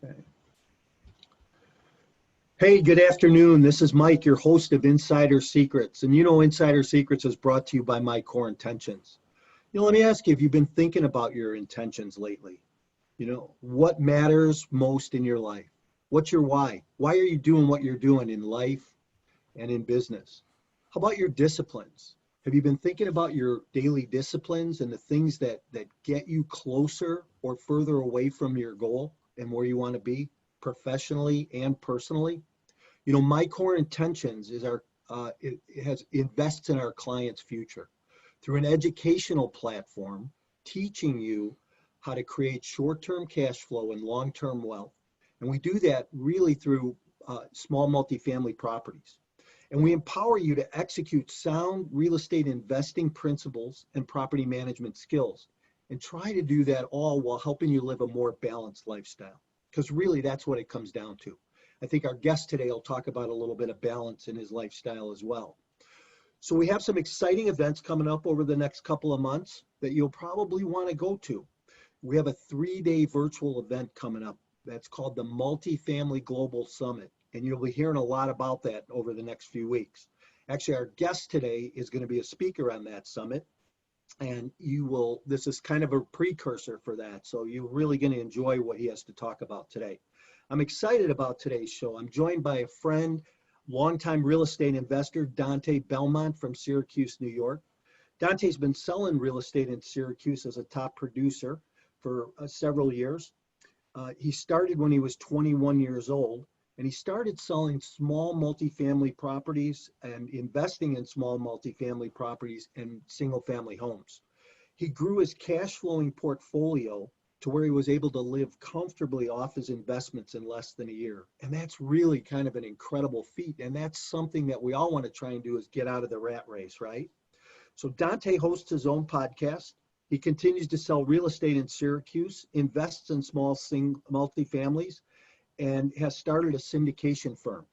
Okay. Hey, good afternoon. This is Mike, your host of Insider Secrets. And you know, Insider Secrets is brought to you by My Core Intentions. Let me ask you if you've been thinking about your intentions lately. What matters most in your life? What's your why? Why are you doing what you're doing in life and in business? How about your disciplines? Have you been thinking about your daily disciplines and the things that get you closer or further away from your goal and where you want to be professionally and personally? My core intentions is it invests in our client's future through an educational platform teaching you how to create short-term cash flow and long-term wealth. And we do that really through small multifamily properties. And we empower you to execute sound real estate investing principles and property management skills, and try to do that all while helping you live a more balanced lifestyle. Because really, that's what it comes down to. I think our guest today will talk about a little bit of balance in his lifestyle as well. So we have some exciting events coming up over the next couple of months that you'll probably want to go to. We have a 3-day virtual event coming up that's called the Multifamily Global Summit, and you'll be hearing a lot about that over the next few weeks. Actually, our guest today is going to be a speaker on that summit, and this is kind of a precursor for that, so you're really going to enjoy what he has to talk about today. I'm excited about today's show. I'm joined by a friend, longtime real estate investor, Dante Belmonte from Syracuse, New York. Dante's been selling real estate in Syracuse as a top producer for several years. He started when he was 21 years old, and he started selling small multifamily properties and investing in small multifamily properties and single-family homes. He grew his cash flowing portfolio to where he was able to live comfortably off his investments in less than a year. And that's really kind of an incredible feat. And that's something that we all want to try and do, is get out of the rat race, right? So Dante hosts his own podcast. He continues to sell real estate in Syracuse, invests in small multifamilies, and has started a syndication firm.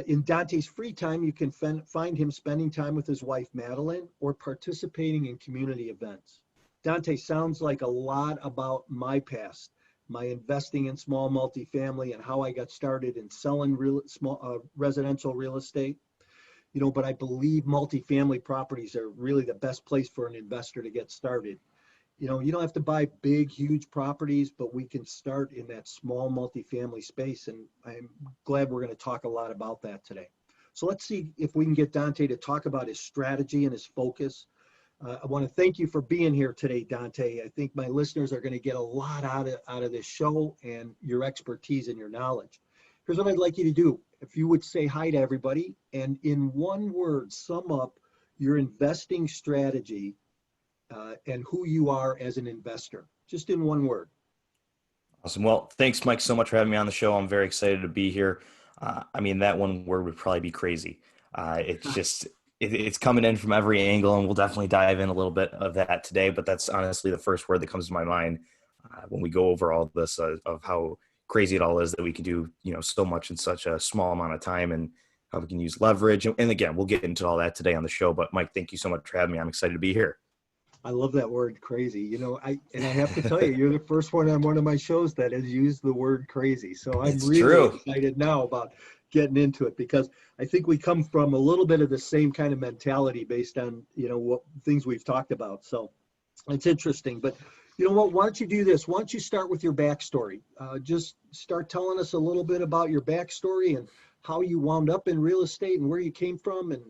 In Dante's free time, you can find him spending time with his wife, Madeline, or participating in community events. Dante sounds like a lot about my past, my investing in small multifamily and how I got started in selling residential real estate. But I believe multifamily properties are really the best place for an investor to get started. You don't have to buy big, huge properties, but we can start in that small multifamily space. And I'm glad we're going to talk a lot about that today. So let's see if we can get Dante to talk about his strategy and his focus. I want to thank you for being here today, Dante. I think my listeners are going to get a lot out of this show and your expertise and your knowledge. Here's what I'd like you to do. If you would say hi to everybody and in one word, sum up your investing strategy and who you are as an investor, just in one word. Awesome. Well, thanks, Mike, so much for having me on the show. I'm very excited to be here. That one word would probably be crazy. It's coming in from every angle, and we'll definitely dive in a little bit of that today. But that's honestly the first word that comes to my mind when we go over all this of how crazy it all is that we can do, so much in such a small amount of time, and how we can use leverage. And again, we'll get into all that today on the show. But Mike, thank you so much for having me. I'm excited to be here. I love that word, crazy. I have to tell you, you're the first one on one of my shows that has used the word crazy. So I'm really excited now about getting into it, because I think we come from a little bit of the same kind of mentality based on, what things we've talked about. So it's interesting. But you know what, why don't you do this? Why don't you start with your backstory? Just start telling us a little bit about your backstory and how you wound up in real estate and where you came from, and,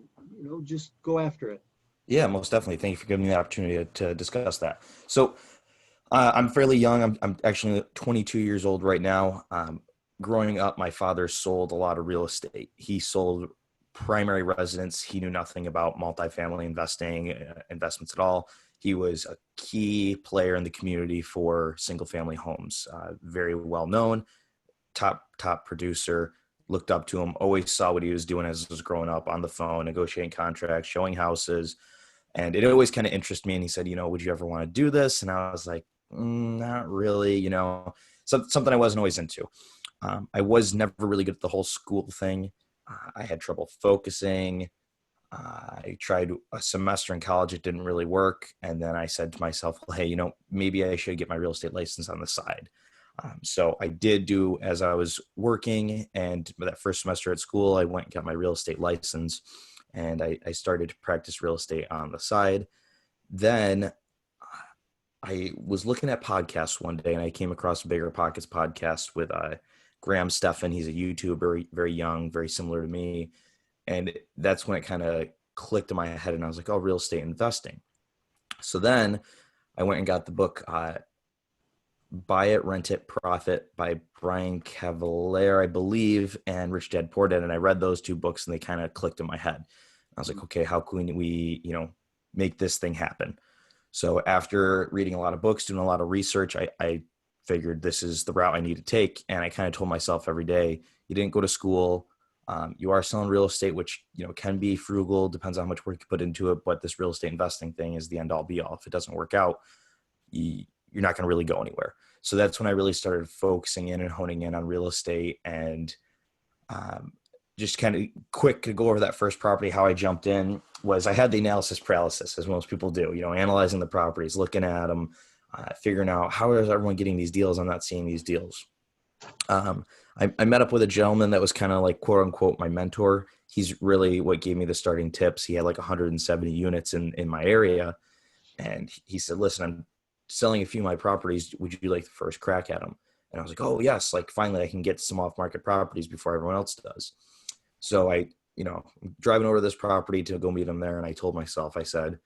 just go after it. Yeah, most definitely. Thank you for giving me the opportunity to discuss that. So I'm fairly young. I'm actually 22 years old right now. Growing up, my father sold a lot of real estate. He sold primary residence. He knew nothing about multifamily investments at all. He was a key player in the community for single family homes. Very well known, top producer. Looked up to him. Always saw what he was doing as I was growing up on the phone, negotiating contracts, showing houses. And it always kind of interested me. And he said, would you ever want to do this? And I was like, not really, something I wasn't always into. I was never really good at the whole school thing. I had trouble focusing. I tried a semester in college. It didn't really work. And then I said to myself, well, hey, maybe I should get my real estate license on the side. So I did do, as I was working and that first semester at school, I went and got my real estate license, and I started to practice real estate on the side. Then I was looking at podcasts one day, and I came across a Bigger Pockets podcast with Graham Stephan. He's a YouTuber, very young, very similar to me. And that's when it kind of clicked in my head, and I was like, oh, real estate investing. So then I went and got the book, Buy It, Rent It, Profit by Brian Cavalier, I believe, and Rich Dad Poor Dad. And I read those two books, and they kind of clicked in my head. I was like, okay, how can we, make this thing happen? So after reading a lot of books, doing a lot of research, I figured this is the route I need to take. And I kind of told myself every day, you didn't go to school. You are selling real estate, which, can be frugal, depends on how much work you put into it. But this real estate investing thing is the end all be all. If it doesn't work out, you're not going to really go anywhere. So that's when I really started focusing in and honing in on real estate. And just kind of quick to go over that first property. How I jumped in was I had the analysis paralysis, as most people do, analyzing the properties, looking at them, figuring out how is everyone getting these deals. I'm not seeing these deals. I met up with a gentleman that was kind of like, quote unquote, my mentor. He's really what gave me the starting tips. He had like 170 units in my area. And he said, listen, I'm selling a few of my properties. Would you like the first crack at them? And I was like, oh yes, like finally I can get some off market properties before everyone else does. So I'm driving over to this property to go meet him there. And I told myself, I said,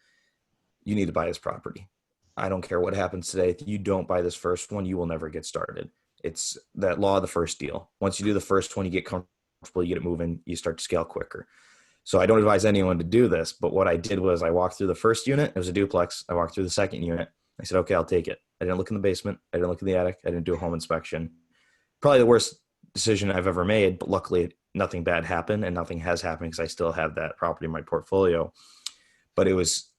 you need to buy this property. I don't care what happens today. If you don't buy this first one, you will never get started. It's that law of the first deal. Once you do the first one, you get comfortable, you get it moving, you start to scale quicker. So I don't advise anyone to do this, but what I did was I walked through the first unit. It was a duplex. I walked through the second unit. I said, okay, I'll take it. I didn't look in the basement. I didn't look in the attic. I didn't do a home inspection. Probably the worst decision I've ever made, but luckily nothing bad happened and nothing has happened because I still have that property in my portfolio. But it was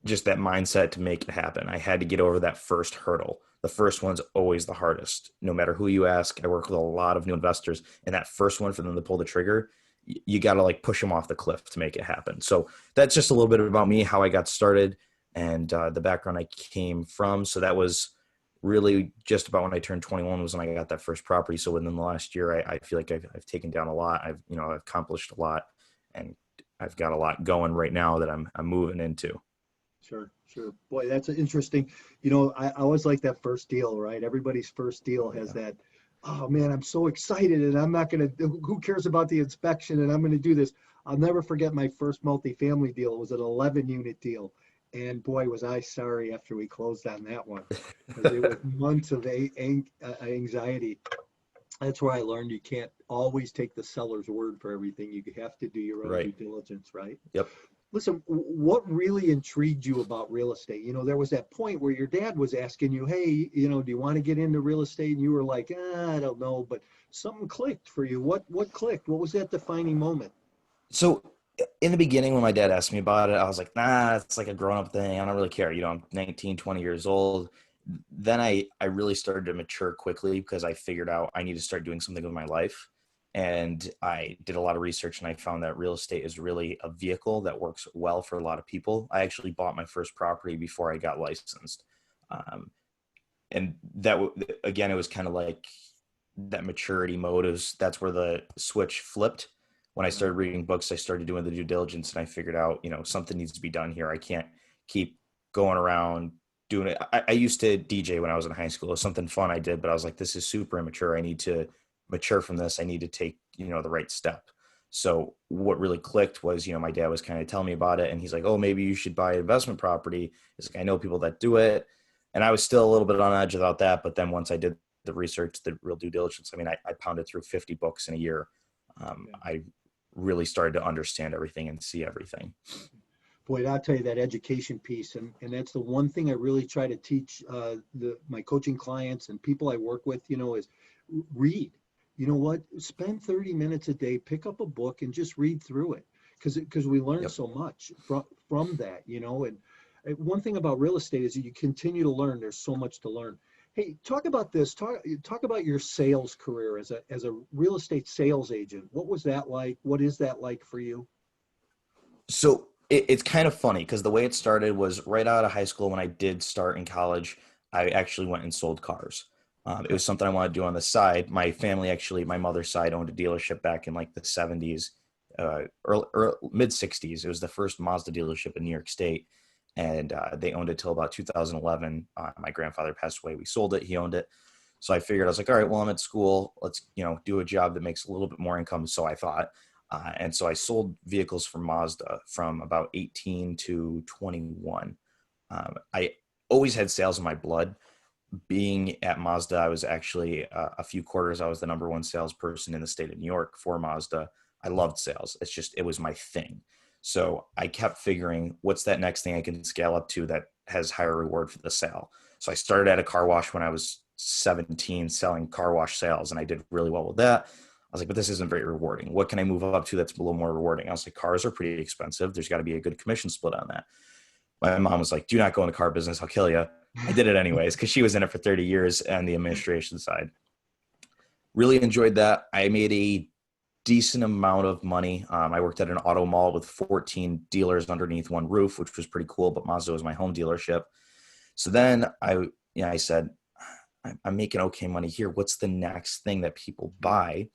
just that mindset to make it happen. I had to get over that first hurdle. The first one's always the hardest. No matter who you ask, I work with a lot of new investors, and that first one for them to pull the trigger, you got to like push them off the cliff to make it happen. So that's just a little bit about me, how I got started, and the background I came from. So that was really just about when I turned 21 was when I got that first property. So within the last year, I feel like I've taken down a lot. I've accomplished a lot, and I've got a lot going right now that I'm moving into. Sure. Boy, that's interesting. I always like that first deal, right? Everybody's first deal has that, oh man, I'm so excited and I'm not going to, who cares about the inspection, and I'm going to do this. I'll never forget my first multifamily deal. It was an 11 unit deal. And boy, was I sorry after we closed on that one, because it was months of anxiety. That's where I learned you can't always take the seller's word for everything. You have to do your own due diligence, right? Yep. Listen, what really intrigued you about real estate? There was that point where your dad was asking you, hey, do you want to get into real estate? And you were like, I don't know, but something clicked for you. What clicked? What was that defining moment? So in the beginning, when my dad asked me about it, I was like, nah, it's like a grown-up thing. I don't really care. I'm 19, 20 years old. Then I really started to mature quickly because I figured out I need to start doing something with my life. And I did a lot of research, and I found that real estate is really a vehicle that works well for a lot of people. I actually bought my first property before I got licensed. And that, again, it was kind of like that maturity mode that's where the switch flipped. When I started reading books, I started doing the due diligence, and I figured out, something needs to be done here. I can't keep going around doing it. I used to DJ when I was in high school. It was something fun I did, but I was like, this is super immature. I need to mature from this. I need to take, the right step. So what really clicked was, my dad was kind of telling me about it, and he's like, oh, maybe you should buy an investment property. It's like, I know people that do it. And I was still a little bit on edge about that. But then once I did the research, the real due diligence, I pounded through 50 books in a year. I really started to understand everything and see everything. Boy, I'll tell you that education piece. And that's the one thing I really try to teach my coaching clients and people I work with, is read. You know what? Spend 30 minutes a day, pick up a book and just read through it. Because we learn so much from that, And one thing about real estate is that you continue to learn. There's so much to learn. Hey, talk about this. Talk about your sales career as a real estate sales agent. What was that like? What is that like for you? So it's kind of funny because the way it started was right out of high school. When I did start in college, I actually went and sold cars. It was something I wanted to do on the side. My family, actually, my mother's side owned a dealership back in like the 70s, mid 60s. It was the first Mazda dealership in New York State. And they owned it till about 2011. My grandfather passed away. We sold it. He owned it. So I figured, I was like, all right, well, I'm at school. Let's, do a job that makes a little bit more income. So I thought. And so I sold vehicles for Mazda from about 18 to 21. I always had sales in my blood. Being at Mazda, I was actually a few quarters, I was the number one salesperson in the state of New York for Mazda. I loved sales. It was my thing. So I kept figuring, what's that next thing I can scale up to that has higher reward for the sale? So I started at a car wash when I was 17 selling car wash sales, and I did really well with that. I was like, but this isn't very rewarding. What can I move up to that's a little more rewarding? I was like, cars are pretty expensive. There's got to be a good commission split on that. My mom was like, do not go in the car business. I'll kill you. I did it anyways because she was in it for 30 years on the administration side. Really enjoyed that. I made a decent amount of money. I worked at an auto mall with 14 dealers underneath one roof, which was pretty cool, but Mazda was my home dealership. So then I said, I'm making okay money here. What's the next thing that people buy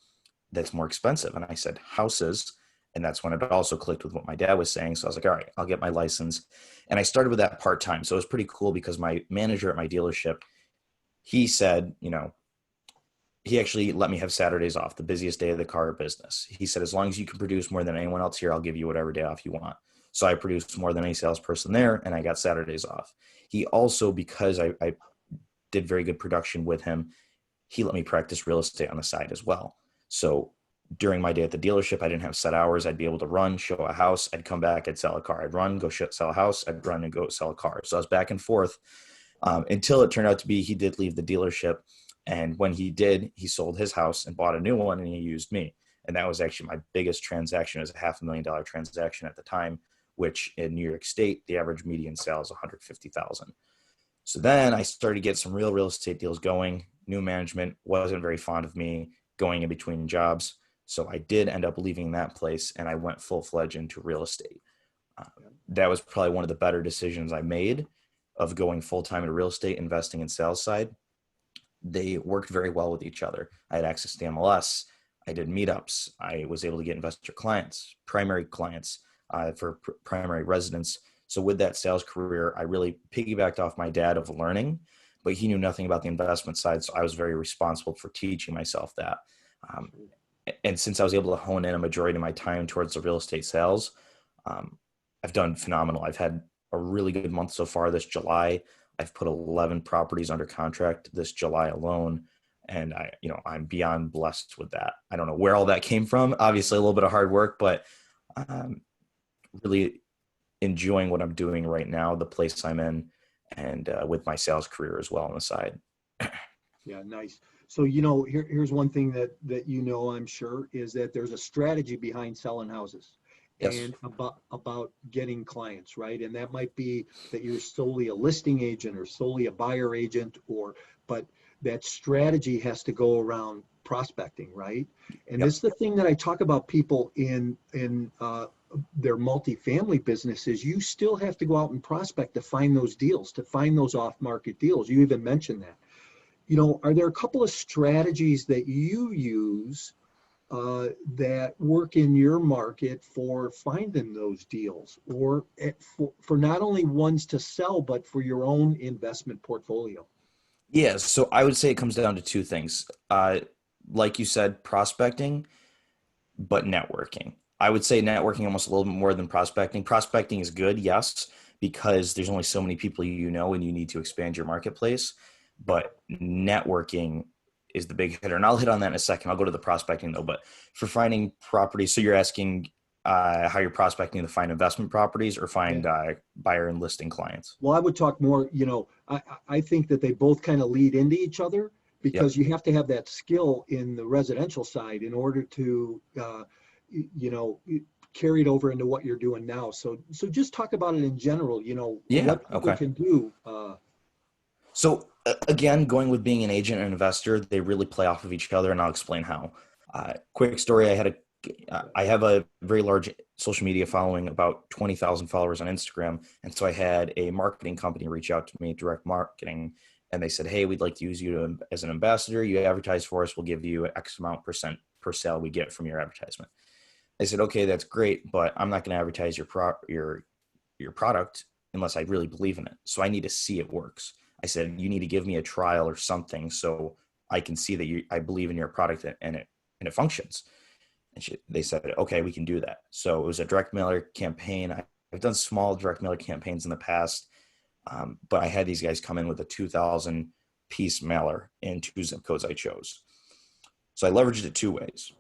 that's more expensive? And I said, houses. And that's when it also clicked with what my dad was saying. So I was like, all right, I'll get my license. And I started with that part-time. So it was pretty cool because my manager at my dealership, he said, he actually let me have Saturdays off, the busiest day of the car business. He said, as long as you can produce more than anyone else here, I'll give you whatever day off you want. So I produced more than any salesperson there, and I got Saturdays off. He also, because I did very good production with him, he let me practice real estate on the side as well. So during my day at the dealership, I didn't have set hours. I'd be able to run, show a house. I'd come back, I'd sell a car. I'd run, go sell a house. I'd run and go sell a car. So I was back and forth until it turned out to be he did leave the dealership. And when he did, he sold his house and bought a new one, and he used me. And that was actually my biggest transaction. It was a $500,000 transaction at the time, which in New York State, the average median sale is $150,000. So then I started to get some real estate deals going. New management wasn't very fond of me going in between jobs. So I did end up leaving that place, and I went full-fledged into real estate. That was probably one of the better decisions I made of going full-time into real estate, investing in sales side. They worked very well with each other. I had access to MLS. I did meetups. I was able to get investor clients, primary clients for primary residents. So with that sales career, I really piggybacked off my dad of learning, but he knew nothing about the investment side. So I was very responsible for teaching myself that. And since I was able to hone in a majority of my time towards the real estate sales, I've done phenomenal. I've had a really good month so far this July. I've put 11 properties under contract this July alone. And I'm beyond blessed with that. I don't know where all that came from. Obviously a little bit of hard work, but really enjoying what I'm doing right now, the place I'm in, and with my sales career as well on the side. Yeah, nice. So, here's one thing that I'm sure, is that there's a strategy behind selling houses. Yes. And about getting clients, right? And that might be that you're solely a listing agent or solely a buyer agent, but that strategy has to go around prospecting, right? And This is the thing that I talk about people in their multifamily businesses. You still have to go out and prospect to find those deals, to find those off-market deals. You even mentioned that. Are there a couple of strategies that you use that work in your market for finding those deals, or for not only ones to sell, but for your own investment portfolio? Yeah, so I would say it comes down to two things. Like you said, prospecting, but networking. I would say networking almost a little bit more than prospecting. Prospecting is good, yes, because there's only so many people and you need to expand your marketplace. But networking is the big hitter. And I'll hit on that in a second. I'll go to the prospecting though. But for finding properties, so you're asking how you're prospecting to find investment properties or find buyer and listing clients? Well, I would talk more, I think that they both kind of lead into each other, because you have to have that skill in the residential side in order to, carry it over into what you're doing now. So just talk about it in general, what people can do. So again, going with being an agent and investor, they really play off of each other, and I'll explain how. Quick story: I have a very large social media following, about 20,000 followers on Instagram, and so I had a marketing company reach out to me, direct marketing, and they said, hey, we'd like to use you as an ambassador. You advertise for us. We'll give you X amount percent per sale we get from your advertisement. I said, okay, that's great, but I'm not going to advertise your product unless I really believe in it. So I need to see it works. I said, you need to give me a trial or something so I can see that I believe in your product and it functions. And they said, okay, we can do that. So it was a direct mailer campaign. I've done small direct mailer campaigns in the past, but I had these guys come in with a 2,000 piece mailer in 2 zip codes I chose. So I leveraged it 2 ways.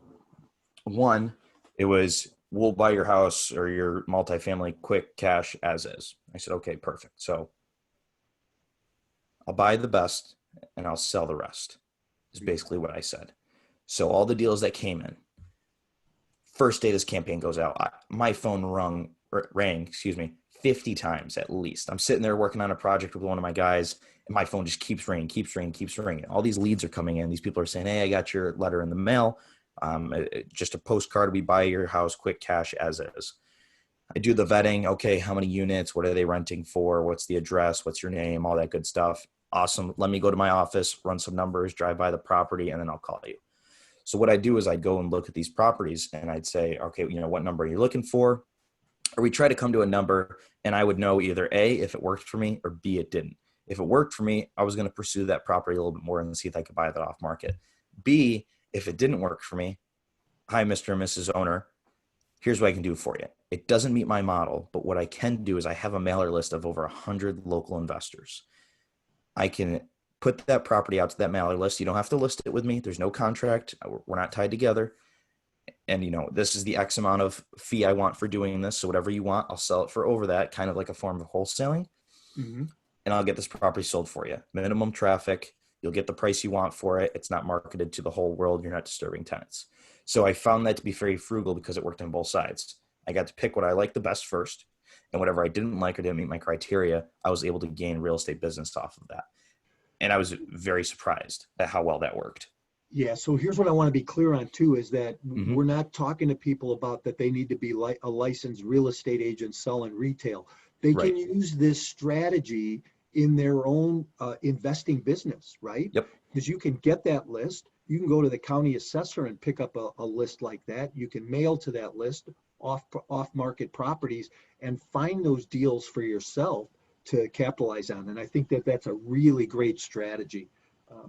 One, it was, we'll buy your house or your multifamily quick cash as is. I said, okay, perfect. So I'll buy the best and I'll sell the rest, is basically what I said. So all the deals that came in, first day this campaign goes out, my phone rang 50 times at least. I'm sitting there working on a project with one of my guys, and my phone just keeps ringing. All these leads are coming in. These people are saying, hey, I got your letter in the mail. Just a postcard. We buy your house quick cash as is. I do the vetting. Okay, how many units? What are they renting for? What's the address? What's your name? All that good stuff. Awesome. Let me go to my office, run some numbers, drive by the property, and then I'll call you. So what I do is I go and look at these properties and I'd say, okay, what number are you looking for? Or we try to come to a number, and I would know either A, if it worked for me, or B, it didn't. If it worked for me, I was going to pursue that property a little bit more and see if I could buy that off market. B, if it didn't work for me, hi, Mr. and Mrs. Owner, here's what I can do for you. It doesn't meet my model, but what I can do is I have a mailer list of over 100 local investors. I can put that property out to that mailer list. You don't have to list it with me. There's no contract. We're not tied together. And, this is the X amount of fee I want for doing this. So whatever you want, I'll sell it for over that, kind of like a form of wholesaling. Mm-hmm. And I'll get this property sold for you. Minimum traffic. You'll get the price you want for it. It's not marketed to the whole world. You're not disturbing tenants. So I found that to be very frugal because it worked on both sides. I got to pick what I liked the best first. And whatever I didn't like or didn't meet my criteria, I was able to gain real estate business off of that. And I was very surprised at how well that worked. Yeah. So here's what I want to be clear on too, is that we're not talking to people about that they need to be like a licensed real estate agent selling retail. They can use this strategy in their own investing business, right? Yep. Because you can get that list. You can go to the county assessor and pick up a list like that. You can mail to that list off market properties and find those deals for yourself to capitalize on. And I think that that's a really great strategy.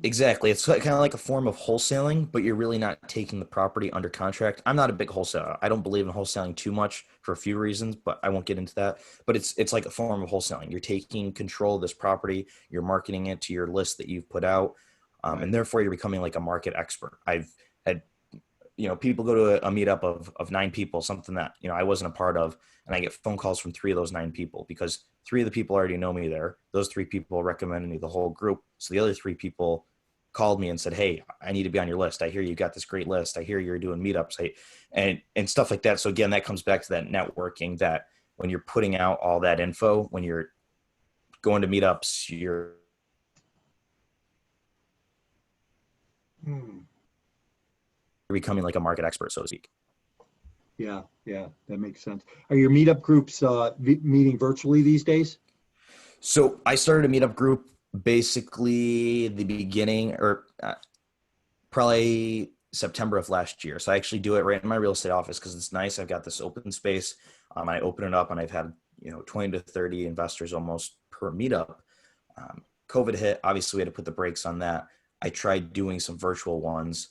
Exactly. It's kind of like a form of wholesaling, but you're really not taking the property under contract. I'm not a big wholesaler. I don't believe in wholesaling too much for a few reasons, but I won't get into that. But it's like a form of wholesaling. You're taking control of this property. You're marketing it to your list that you've put out. And therefore you're becoming like a market expert. I've had, people go to a meetup of 9 people, something that, I wasn't a part of. And I get phone calls from 3 of those 9 people because 3 of the people already know me there. Those 3 people recommended me the whole group. So the other 3 people called me and said, hey, I need to be on your list. I hear you got this great list. I hear you're doing meetups and stuff like that. So again, that comes back to that networking, that when you're putting out all that info, when you're going to meetups, you're becoming like a market expert, so to speak. Yeah, that makes sense. Are your meetup groups meeting virtually these days? So I started a meetup group basically the beginning or probably September of last year. So I actually do it right in my real estate office because it's nice. I've got this open space. I open it up and I've had 20 to 30 investors almost per meetup. COVID hit. Obviously, we had to put the brakes on that. I tried doing some virtual ones.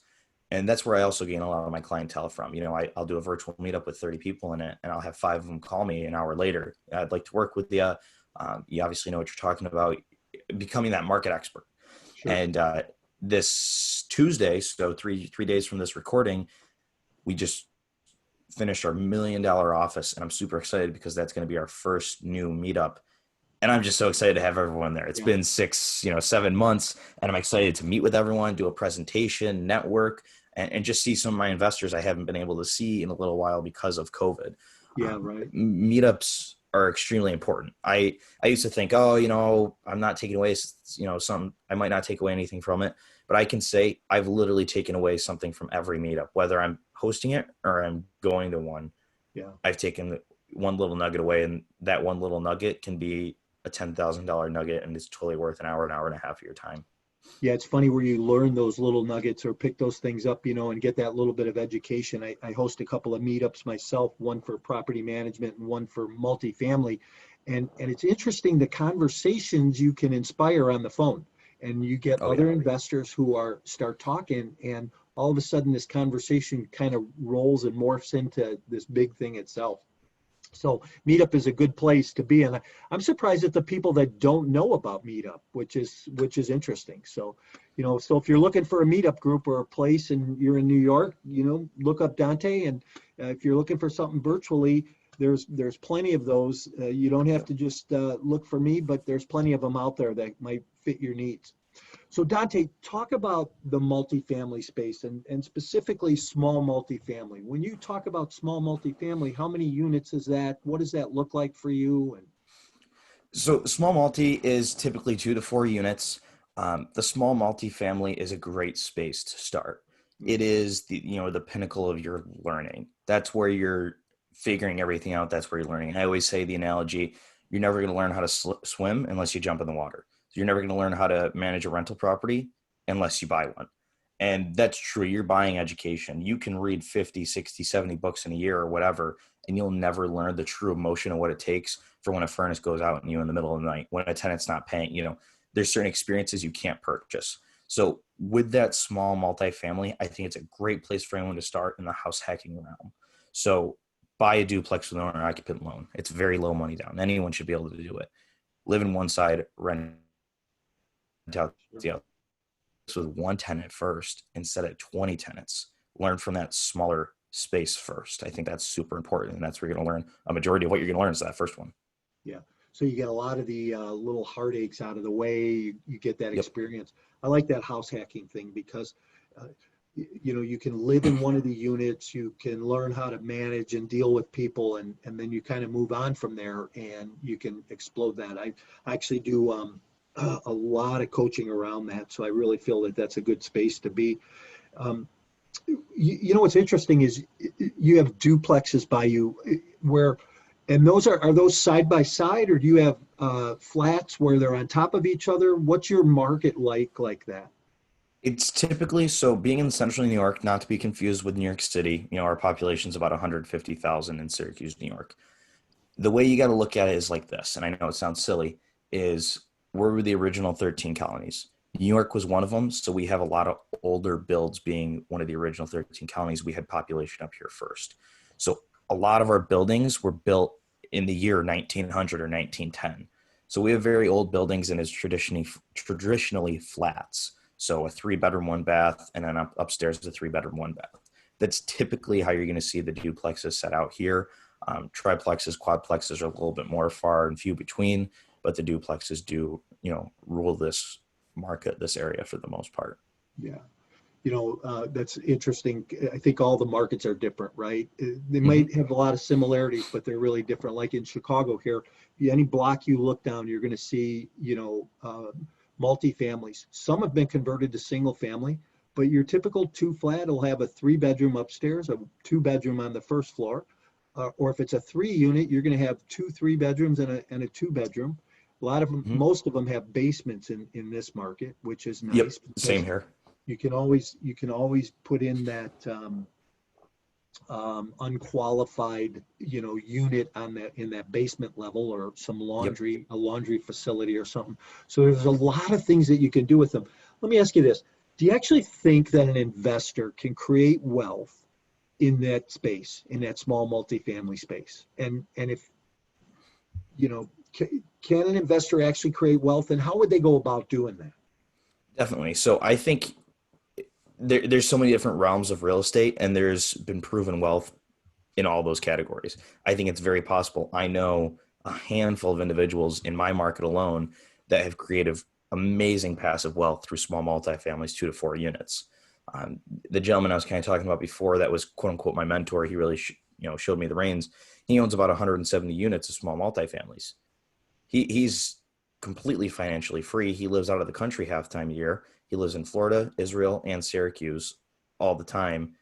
And that's where I also gain a lot of my clientele from. I'll do a virtual meetup with 30 people in it, and I'll have 5 of them call me an hour later. I'd like to work with you. You obviously know what you're talking about, becoming that market expert. Sure. And this Tuesday, so three days from this recording, we just finished our $1 million office, and I'm super excited because that's going to be our first new meetup. And I'm just so excited to have everyone there. It's been 7 months, and I'm excited to meet with everyone, do a presentation, network, and just see some of my investors I haven't been able to see in a little while because of COVID. Yeah, right. Meetups are extremely important. I used to think, I'm not taking away, I might not take away anything from it, but I can say I've literally taken away something from every meetup, whether I'm hosting it or I'm going to one. Yeah, I've taken one little nugget away, and that one little nugget can be a $10,000 nugget, and it's totally worth an hour and a half of your time. Yeah, it's funny where you learn those little nuggets or pick those things up, and get that little bit of education. I host a couple of meetups myself, one for property management and one for multifamily. And it's interesting the conversations you can inspire on the phone. And you get Oh other yeah. investors who start talking, and all of a sudden this conversation kind of rolls and morphs into this big thing itself. So Meetup is a good place to be, and I'm surprised at the people that don't know about Meetup, which is interesting. So, so if you're looking for a Meetup group or a place and you're in New York, look up Dante, and if you're looking for something virtually, there's plenty of those. You don't have to just look for me, but there's plenty of them out there that might fit your needs. So Dante, talk about the multifamily space and specifically small multifamily. When you talk about small multifamily, how many units is that? What does that look like for you? And So small multi is typically 2 to 4 units. The small multifamily is a great space to start. It is the pinnacle of your learning. That's where you're figuring everything out. That's where you're learning. I always say the analogy: you're never going to learn how to swim unless you jump in the water. So you're never going to learn how to manage a rental property unless you buy one. And that's true. You're buying education. You can read 50, 60, 70 books in a year or whatever, and you'll never learn the true emotion of what it takes for when a furnace goes out and you in the middle of the night, when a tenant's not paying. There's certain experiences you can't purchase. So with that small multifamily, I think it's a great place for anyone to start in the house hacking realm. So buy a duplex with an owner occupant loan. It's very low money down. Anyone should be able to do it. Live in one side, rent out the other with one tenant first instead of 20 tenants. Learn from that smaller space first. I think that's super important, and that's where you're going to learn a majority of what you're going to learn is that first one. yeah, so you get a lot of the little heartaches out of the way. You get that Yep. experience. I like that house hacking thing because you can live in one of the units, you can learn how to manage and deal with people, and then you kind of move on from there and you can explode that. I actually do a lot of coaching around that, so I really feel that that's a good space to be. What's interesting is you have duplexes by you where, and those are those side by side, or do you have flats where they're on top of each other? What's your market like that? It's typically, so being in central New York, not to be confused with New York City, our population is about 150,000 in Syracuse, New York. The way you got to look at it is like this, and I know it sounds silly, is where were the original 13 colonies? New York was one of them, so we have a lot of older builds. Being one of the original 13 colonies, we had population up here first. So a lot of our buildings were built in the year 1900 or 1910. So we have very old buildings, and it's traditionally flats. So a 3-bedroom, 1-bath, and then upstairs is a 3-bedroom, 1-bath. That's typically how you're going to see the duplexes set out here. Triplexes, quadplexes are a little bit more far and few between, but the duplexes do, rule this market, this area for the most part. Yeah. That's interesting. I think all the markets are different, right? They might have a lot of similarities, but they're really different. Like in Chicago here, any block you look down, you're going to see, multifamilies. Some have been converted to single family, but your typical 2-flat will have a 3-bedroom upstairs, a 2-bedroom on the first floor. Or if it's a 3-unit, you're going to have 2 3-bedrooms and a 2-bedroom. A lot of them, most of them have basements in this market, which is nice. Yep, same here. You can always put in that unqualified unit in that basement level, or some laundry, a laundry facility or something. So there's a lot of things that you can do with them. Let me ask you this: do you actually think that an investor can create wealth in that space, in that small multifamily space? And if can an investor actually create wealth, and how would they go about doing that? Definitely. So I think there's so many different realms of real estate, and there's been proven wealth in all those categories. I think it's very possible. I know a handful of individuals in my market alone that have created amazing passive wealth through small multifamilies, 2 to 4 units. The gentleman I was kind of talking about before, that was quote unquote my mentor, he really showed me the reins. He owns about 170 units of small multifamilies. He's completely financially free. He lives out of the country half the time a year. He lives in Florida, Israel, and Syracuse all the time,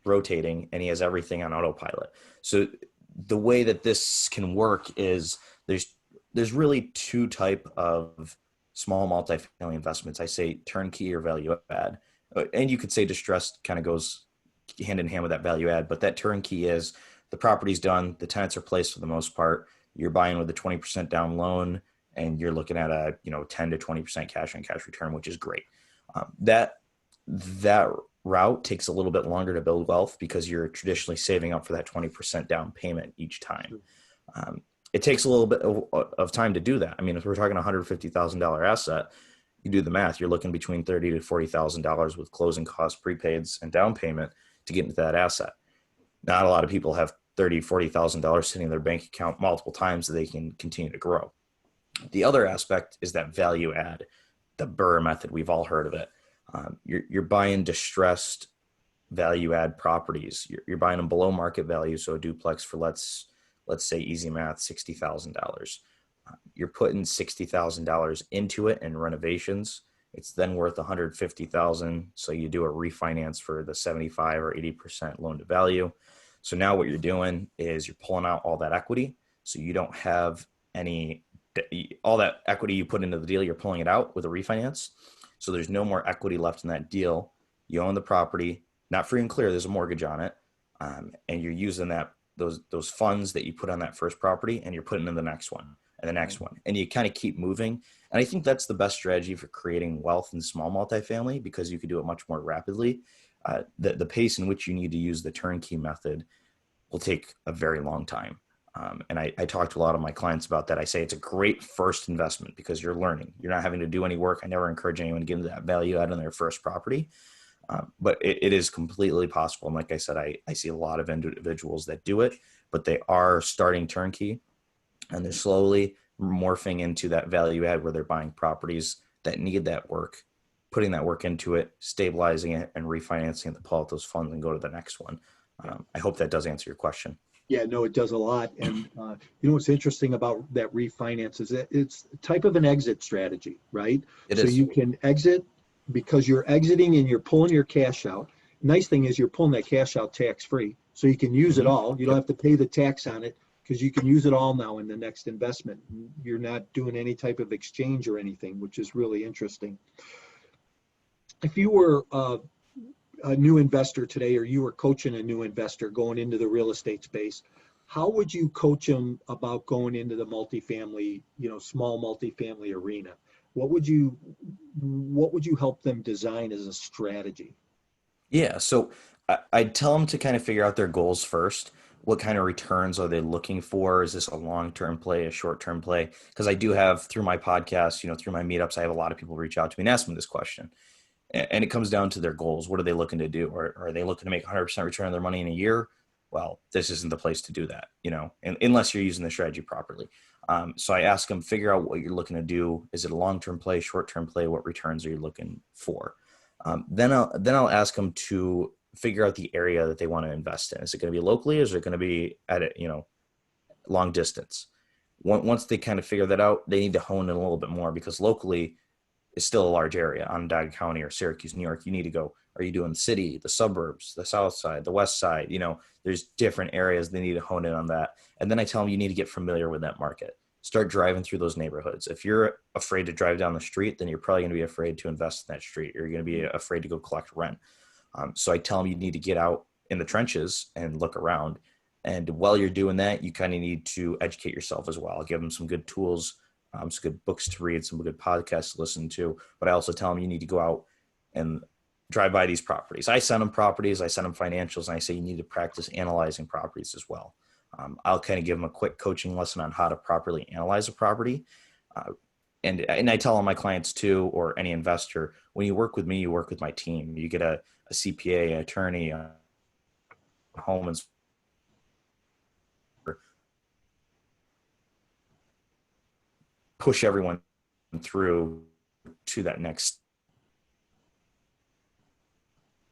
rotating, and he has everything on autopilot. So the way that this can work is there's there's really two type of small multifamily investments. I say turnkey or value add. And you could say distressed kind of goes hand in hand with that value add, but that turnkey is the property's done, the tenants are placed for the most part. You're buying with a 20% down loan, and you're looking at a 10 to 20% cash on cash return, which is great. That route takes a little bit longer to build wealth because you're traditionally saving up for that 20% down payment each time. It takes a little bit of time to do that. I mean, if we're talking $150,000 asset, you do the math, you're looking between $30,000 to $40,000 with closing costs, prepaids, and down payment to get into that asset. Not a lot of people have $30,000, $40,000 sitting in their bank account multiple times so they can continue to grow. The other aspect is that value add, the BRRRR method. We've all heard of it. You're buying distressed value add properties. You're buying them below market value. So a duplex for let's say easy math, $60,000. You're putting $60,000 into it in renovations. It's then worth $150,000. So you do a refinance for the 75 or 80% loan to value. So now what you're doing is you're pulling out all that equity. So you don't have all that equity you put into the deal, you're pulling it out with a refinance. So there's no more equity left in that deal. You own the property, not free and clear. There's a mortgage on it. And you're using those funds that you put on that first property, and you're putting in the next one and the next one. And you kind of keep moving. And I think that's the best strategy for creating wealth in small multifamily, because you can do it much more rapidly. The pace in which you need to use the turnkey method will take a very long time. And I talk to a lot of my clients about that. I say it's a great first investment because you're learning. You're not having to do any work. I never encourage anyone to get into that value add on their first property. But it is completely possible. And like I said, I see a lot of individuals that do it, but they are starting turnkey, and they're slowly morphing into that value add where they're buying properties that need that work, putting that work into it, stabilizing it, and refinancing it to pull out those funds and go to the next one. I hope that does answer your question. Yeah, no, it does a lot. And what's interesting about that refinance is that it's a type of an exit strategy, right? It so is. You can exit because you're exiting and you're pulling your cash out. Nice thing is you're pulling that cash out tax free. So you can use it all. You don't have to pay the tax on it because you can use it all now in the next investment. You're not doing any type of exchange or anything, which is really interesting. If you were a new investor today, or you were coaching a new investor going into the real estate space, how would you coach them about going into the multifamily, small multifamily arena? What would you help them design as a strategy? Yeah. So I'd tell them to kind of figure out their goals first. What kind of returns are they looking for? Is this a long-term play, a short-term play? Because I do have, through my podcast, through my meetups, I have a lot of people reach out to me and ask me this question. And it comes down to their goals. What are they looking to do? Or are they looking to make 100% return on their money in a year? Well, this isn't the place to do that, unless you're using the strategy properly. So I ask them, figure out what you're looking to do. Is it a long-term play, short-term play? What returns are you looking for? Then I'll ask them to figure out the area that they want to invest in. Is it going to be locally? Or is it going to be at a, long distance? Once they kind of figure that out, they need to hone in a little bit more, because locally is still a large area. Onondaga County or Syracuse, New York, you need to go. Are you doing the city, the suburbs, the south side, the west side? There's different areas. They need to hone in on that. And then I tell them you need to get familiar with that market. Start driving through those neighborhoods. If you're afraid to drive down the street, then you're probably going to be afraid to invest in that street. Or you're going to be afraid to go collect rent. So I tell them you need to get out in the trenches and look around. And while you're doing that, you kind of need to educate yourself as well. I'll give them some good tools, some good books to read, some good podcasts to listen to. But I also tell them you need to go out and drive by these properties. I send them properties, I send them financials, and I say you need to practice analyzing properties as well. I'll kind of give them a quick coaching lesson on how to properly analyze a property. And I tell all my clients too, or any investor, when you work with me, you work with my team. You get a CPA, an attorney, a home inspector, push everyone through to that next.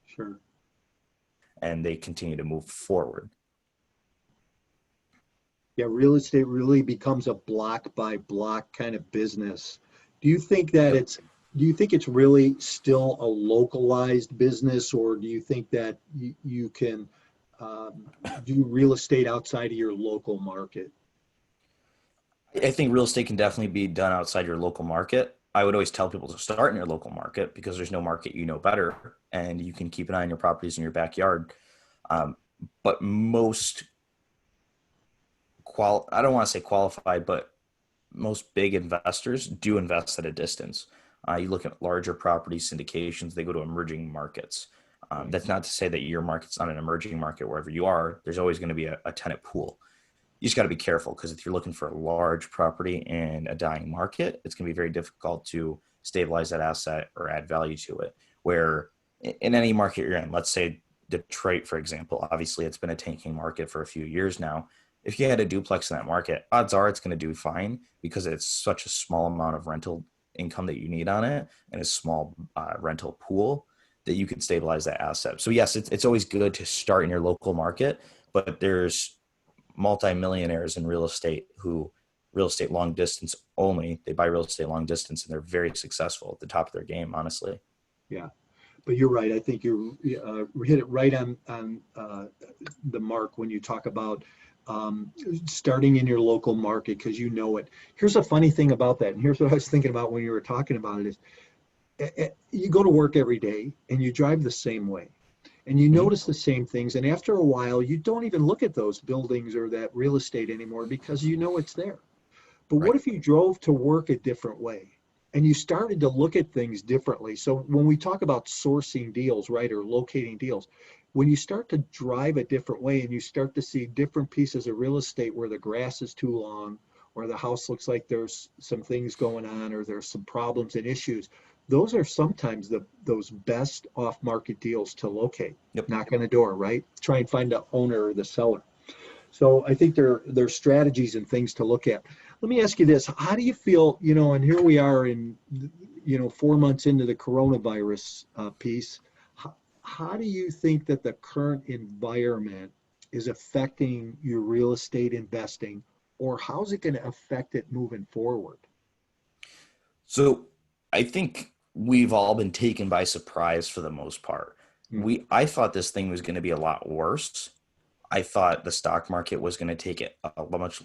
Sure. And they continue to move forward. Yeah, real estate really becomes a block by block kind of business. Do you think that it's really still a localized business, or do you think that you can do real estate outside of your local market? I think real estate can definitely be done outside your local market. I would always tell people to start in your local market because there's no market you know better, and you can keep an eye on your properties in your backyard. Um, but most I don't want to say qualified, but most big investors do invest at a distance. You look at larger property syndications, they go to emerging markets. That's not to say that your market's not an emerging market wherever you are. There's always going to be a tenant pool. You just got to be careful because if you're looking for a large property in a dying market, it's going to be very difficult to stabilize that asset or add value to it. Where in any market you're in, let's say Detroit, for example, obviously it's been a tanking market for a few years now. If you had a duplex in that market, odds are it's going to do fine because it's such a small amount of rental income that you need on it and a small rental pool that you can stabilize that asset. So yes, it's always good to start in your local market, but there's multimillionaires in real estate who real estate long distance only. They buy real estate long distance and they're very successful at the top of their game, honestly. Yeah, but you're right. I think you hit it right on the mark when you talk about starting in your local market because you know it. Here's a funny thing about that, and here's what I was thinking about when you were talking about it is you go to work every day and you drive the same way and you Mhm. notice the same things, and after a while you don't even look at those buildings or that real estate anymore because you know it's there. But what Right. if you drove to work a different way and you started to look at things differently? So when we talk about sourcing deals, right, or locating deals, when you start to drive a different way and you start to see different pieces of real estate where the grass is too long or the house looks like there's some things going on or there's some problems and issues, those are sometimes those best off-market deals to locate. Yep. Knock on the door, right? Try and find the owner or the seller. So I think there's strategies and things to look at. Let me ask you this. How do you feel, and here we are in, 4 months into the coronavirus piece. How do you think that the current environment is affecting your real estate investing, or how's it going to affect it moving forward? So I think we've all been taken by surprise for the most part. Mhm. I thought this thing was going to be a lot worse. I thought the stock market was going to take it a much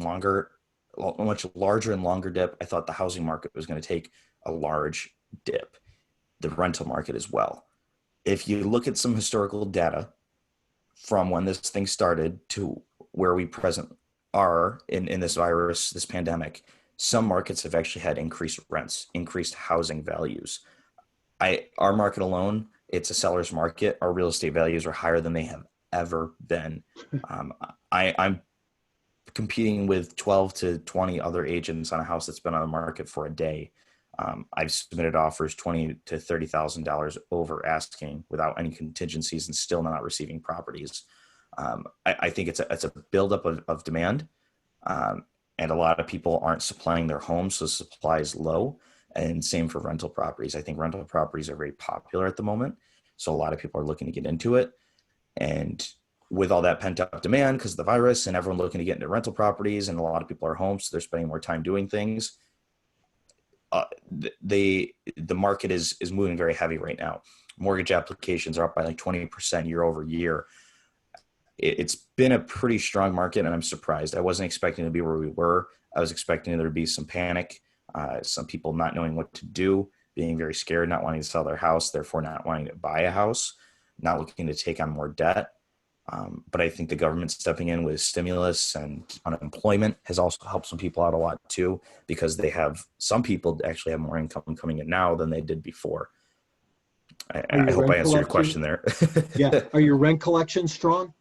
larger and longer dip. I thought the housing market was going to take a large dip, the rental market as well. If you look at some historical data from when this thing started to where we present are in this virus, this pandemic, some markets have actually had increased rents, increased housing values. Our market alone, it's a seller's market. Our real estate values are higher than they have ever been. Um, I'm competing with 12 to 20 other agents on a house that's been on the market for a day. I've submitted offers $20,000 to $30,000 over asking without any contingencies and still not receiving properties. I think it's a buildup of demand, and a lot of people aren't supplying their homes, so supply is low. And same for rental properties. I think rental properties are very popular at the moment, so a lot of people are looking to get into it. And with all that pent up demand because of the virus and everyone looking to get into rental properties, and a lot of people are home, so they're spending more time doing things. Uh, the market is moving very heavy right now. Mortgage applications are up by like 20% year over year. It's been a pretty strong market, and I'm surprised. I wasn't expecting to be where we were. I was expecting there to be some panic, some people not knowing what to do, being very scared, not wanting to sell their house, therefore not wanting to buy a house, not looking to take on more debt. But I think the government stepping in with stimulus and unemployment has also helped some people out a lot too, because some people actually have more income coming in now than they did before. Are I your hope I rent answered your collection? question there. Yeah. Are your rent collections strong?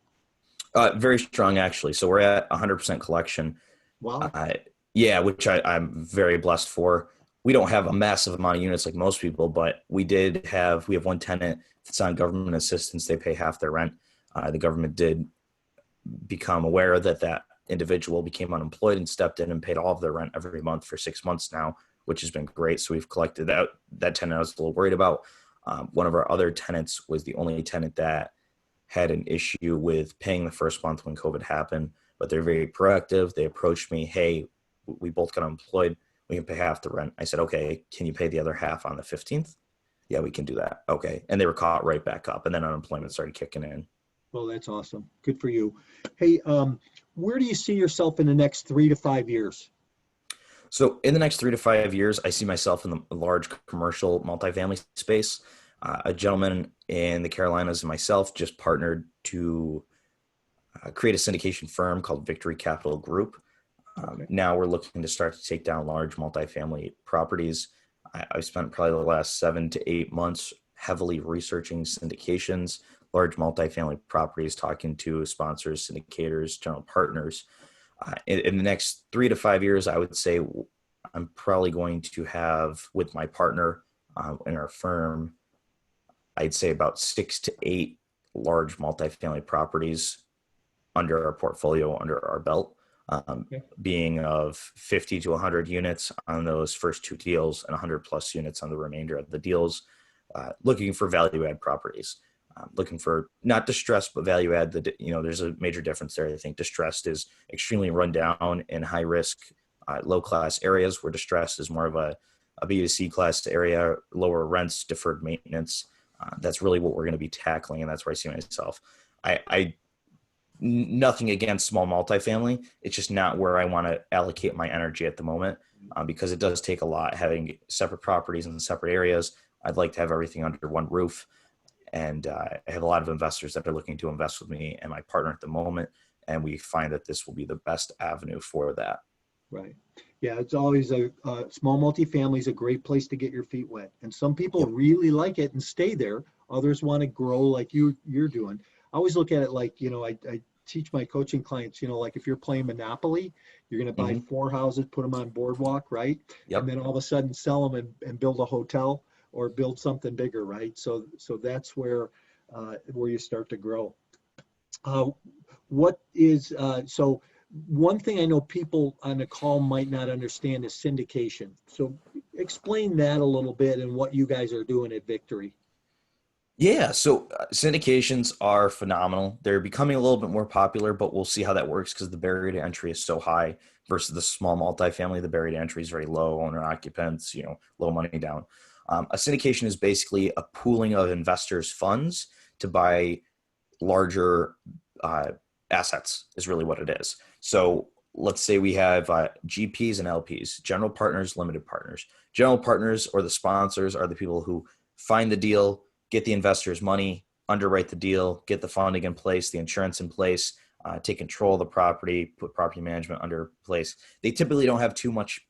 Very strong, actually. So we're at 100% collection. Wow. Uh, yeah, which I'm very blessed for. We don't have a massive amount of units like most people, but we have one tenant that's on government assistance. They pay half their rent. The government did become aware that that individual became unemployed and stepped in and paid all of their rent every month for 6 months now, which has been great. So we've collected that tenant I was a little worried about. One of our other tenants was the only tenant that had an issue with paying the first month when COVID happened, but they're very proactive. They approached me, hey, we both got unemployed. We can pay half the rent. I said, okay, can you pay the other half on the 15th? Yeah, we can do that. Okay. And they were caught right back up. And then unemployment started kicking in. Well, that's awesome. Good for you. Hey, where do you see yourself in the next 3 to 5 years? So in the next 3 to 5 years, I see myself in the large commercial multifamily space. A gentleman in the Carolinas and myself just partnered to create a syndication firm called Victory Capital Group. Okay. Now we're looking to start to take down large multifamily properties. I've spent probably the last 7 to 8 months heavily researching syndications, large multifamily properties, talking to sponsors, syndicators, general partners. In the next 3 to 5 years, I would say I'm probably going to have with my partner in our firm, I'd say about 6 to 8 large multifamily properties under our portfolio, under our belt, Okay. being of 50 to 100 units on those first two deals and 100 plus units on the remainder of the deals, looking for value add properties. Looking for not distressed, but value add. There's a major difference there. I think distressed is extremely run down in high risk, low class areas, where distressed is more of a B to C class area, lower rents, deferred maintenance. That's really what we're going to be tackling, and that's where I see myself. I nothing against small multifamily. It's just not where I want to allocate my energy at the moment, because it does take a lot having separate properties in separate areas. I'd like to have everything under one roof. And I have a lot of investors that are looking to invest with me and my partner at the moment. And we find that this will be the best avenue for that. Right. Yeah, it's always a small multifamily is a great place to get your feet wet. And some people Yep. really like it and stay there. Others want to grow like you're doing. I always look at it like, I teach my coaching clients, like if you're playing Monopoly, you're going to buy Mhm. 4 houses, put them on boardwalk, right? And Yep. then all of a sudden sell them and build a hotel or build something bigger, right? So that's where you start to grow. Uh, so one thing I know people on the call might not understand is syndication. So explain that a little bit and what you guys are doing at Victory. Yeah. So syndications are phenomenal. They're becoming a little bit more popular, but we'll see how that works because the barrier to entry is so high versus the small multifamily. The barrier to entry is very low, owner occupants, low money down. A syndication is basically a pooling of investors' funds to buy larger assets is really what it is. So let's say we have GPs and LPs, general partners, limited partners. General partners or the sponsors are the people who find the deal, get the investors' money, underwrite the deal, get the funding in place, the insurance in place, take control of the property, put property management under place. They typically don't have too much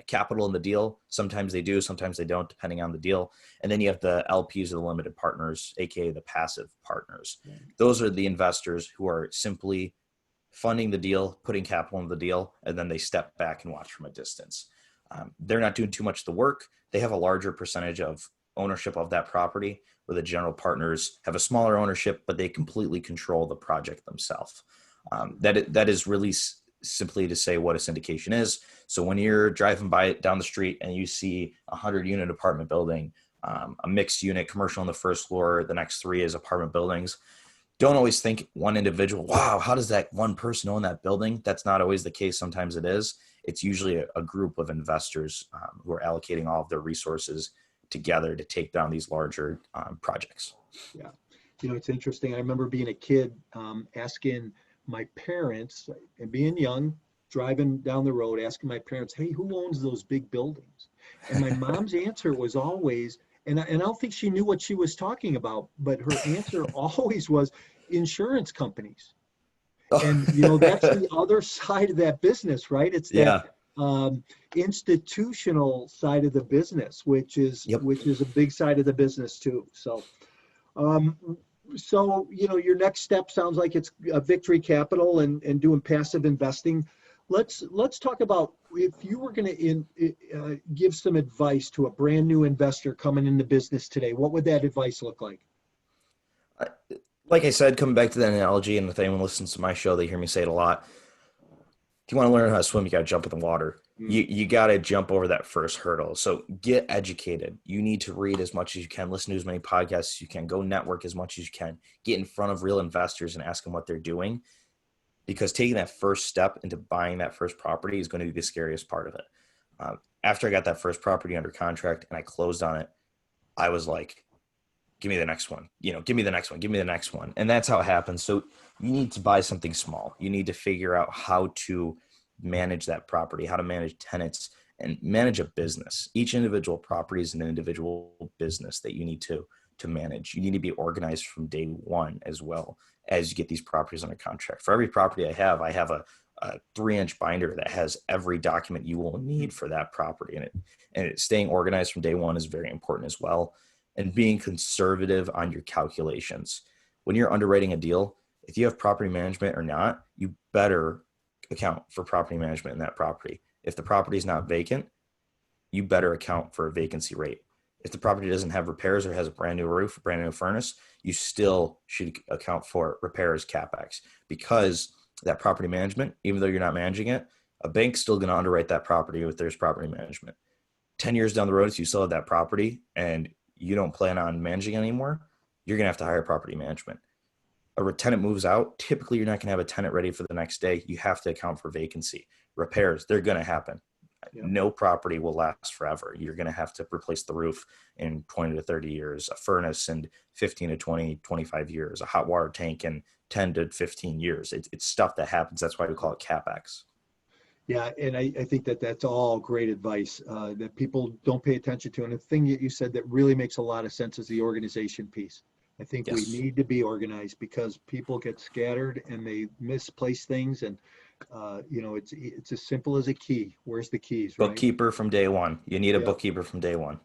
capital in the deal. Sometimes they do, sometimes they don't, depending on the deal. And then you have the LPs or the limited partners, aka the passive partners. Those are the investors who are simply funding the deal, putting capital in the deal, and then they step back and watch from a distance. They're not doing too much of the work. They have a larger percentage of ownership of that property, where the general partners have a smaller ownership, but they completely control the project themselves. That is really simply to say what a syndication is. So when you're driving by it down the street and you see a 100-unit apartment building, a mixed unit commercial on the first floor, the next 3 is apartment buildings. Don't always think one individual, wow, how does that one person own that building? That's not always the case. Sometimes it is. It's usually a group of investors who are allocating all of their resources together to take down these larger projects. Yeah. It's interesting. I remember being a kid, asking my parents and being young, driving down the road, asking my parents, hey, who owns those big buildings? And my mom's answer was always, and I don't think she knew what she was talking about, but her answer always was insurance companies. And, that's the other side of that business, right? It's that Yeah. institutional side of the business, which is Yep. a big side of the business too. Um, your next step sounds like it's Victory Capital and doing passive investing. Let's talk about if you were going to give some advice to a brand new investor coming into business today, what would that advice look like? Like I said, coming back to that analogy, and if anyone listens to my show, they hear me say it a lot. If you want to learn how to swim, you got to jump in the water. You got to jump over that first hurdle. So get educated. You need to read as much as you can, listen to as many podcasts as you can, go network as much as you can, get in front of real investors and ask them what they're doing. Because taking that first step into buying that first property is going to be the scariest part of it. After I got that first property under contract and I closed on it, I was like, give me the next one, give me the next one, give me the next one. And that's how it happens. So you need to buy something small. You need to figure out how to manage that property, how to manage tenants, and manage a business. Each individual property is an individual business that you need to manage. You need to be organized from day one as well as you get these properties under contract. For every property I have a 3-inch binder that has every document you will need for that property. And staying organized from day one is very important as well. And being conservative on your calculations. When you're underwriting a deal, if you have property management or not, you better account for property management in that property. If the property is not vacant, you better account for a vacancy rate. If the property doesn't have repairs or has a brand new roof, brand new furnace, you still should account for repairs, CapEx, because that property management, even though you're not managing it, a bank's still going to underwrite that property if there's property management. 10 years down the road, if you still have that property and you don't plan on managing it anymore, you're going to have to hire property management. A tenant moves out, typically you're not going to have a tenant ready for the next day. You have to account for vacancy. Repairs, they're going to happen. Yeah. No property will last forever. You're going to have to replace the roof in 20 to 30 years, a furnace in 15 to 20, 25 years, a hot water tank in 10 to 15 years. It's stuff that happens. That's why we call it CapEx. Yeah, and I think that that's all great advice that people don't pay attention to. And the thing that you said that really makes a lot of sense is the organization piece. I think Yes. we need to be organized because people get scattered and they misplace things. And, it's as simple as a key. Where's the keys, right? Bookkeeper from day one. You need a bookkeeper from day one.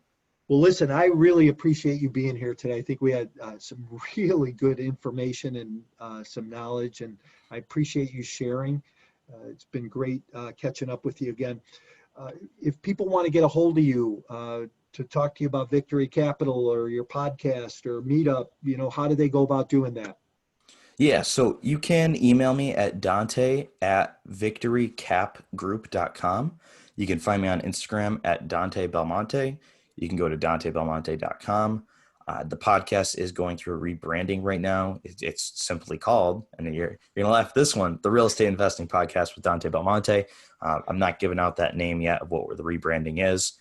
Well, listen, I really appreciate you being here today. I think we had some really good information and some knowledge, and I appreciate you sharing. It's been great catching up with you again. If people want to get a hold of you to talk to you about Victory Capital or your podcast or Meetup, how do they go about doing that? Yeah, so you can email me at dante@victorycapgroup.com. You can find me on Instagram at Dante Belmonte. You can go to dantebelmonte.com. The podcast is going through a rebranding right now. It's simply called, and you're going to laugh at this one, the Real Estate Investing Podcast with Dante Belmonte. I'm not giving out that name yet of what the rebranding is.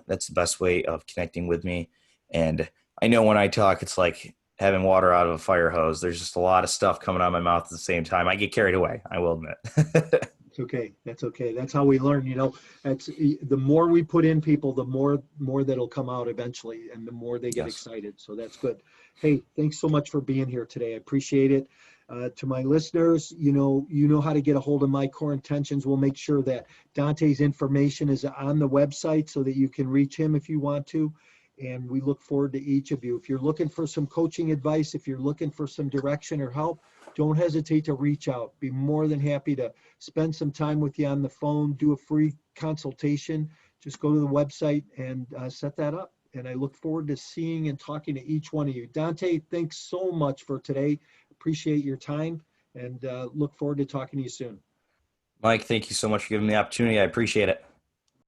That's the best way of connecting with me. And I know when I talk, it's like having water out of a fire hose. There's just a lot of stuff coming out of my mouth at the same time. I get carried away, I will admit. It's okay. That's okay. That's how we learn, That's the more we put in people, the more that'll come out eventually, and the more they get excited. So that's good. Hey, thanks so much for being here today. I appreciate it. To my listeners, you know how to get a hold of My Core Intentions. We'll make sure that Dante's information is on the website so that you can reach him if you want to. And we look forward to each of you. If you're looking for some coaching advice, if you're looking for some direction or help, don't hesitate to reach out. Be more than happy to spend some time with you on the phone, do a free consultation. Just go to the website and set that up. And I look forward to seeing and talking to each one of you. Dante, thanks so much for today. Appreciate your time and look forward to talking to you soon. Mike, thank you so much for giving me the opportunity. I appreciate it.